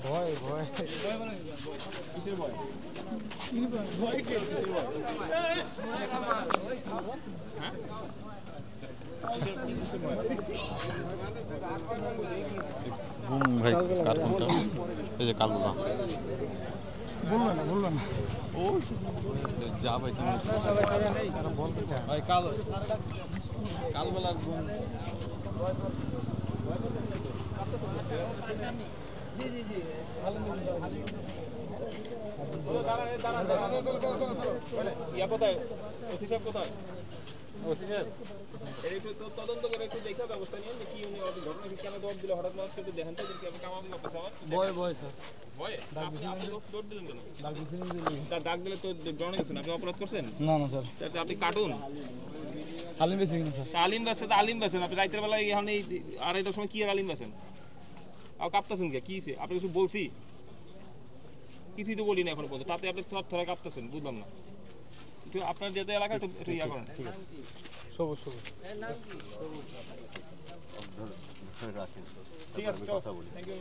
ভয় ভয় কিসের ভয় ভয় কিসের ভয় ভাই কার কোনটা এই যে কালগুলা বললো না ও যা পাইছে বলতে চায় ভাই কালবেলা জি জি জি ইয়া কোথায় ওসি সাহেব কোথায় ওসি সাহেব একটু তদন্ত করে একটু দেখা ব্যবস্থা নিয়ে কি উনি ঘটনা কেন দৌড় দিল হঠাৎ মাত্র একটু দেখেন তো আপনি কামাবি করতেছে আমার ভয় স্যার ভয়ে আপনি দৌড় দিলেন কেন ডাক দিছিলেন তার ডাক দিলে তো জনে গেছেন আপনি অপরাধ করছেন না না স্যার আপনি কার্টুন আলিম বেশি কিনা স্যার আলিম বেছেন আলিম বেছেন আপনি রাতের বেলায় এখন এই 2:30টার সময় কি আর আলিম বেছেন আর কাঁপতেছেন কে কি আপনি কিছু বলছি কিছুই তো বলি না এখন পর্যন্ত তাতে আপনি থরে কাঁপতেছেন বুঝলাম না আপনার যেতে এলাকায় একটু ইয়া করেন ঠিক আছে সবুজ সবুজ ঠিক আছে থ্যাংক ইউ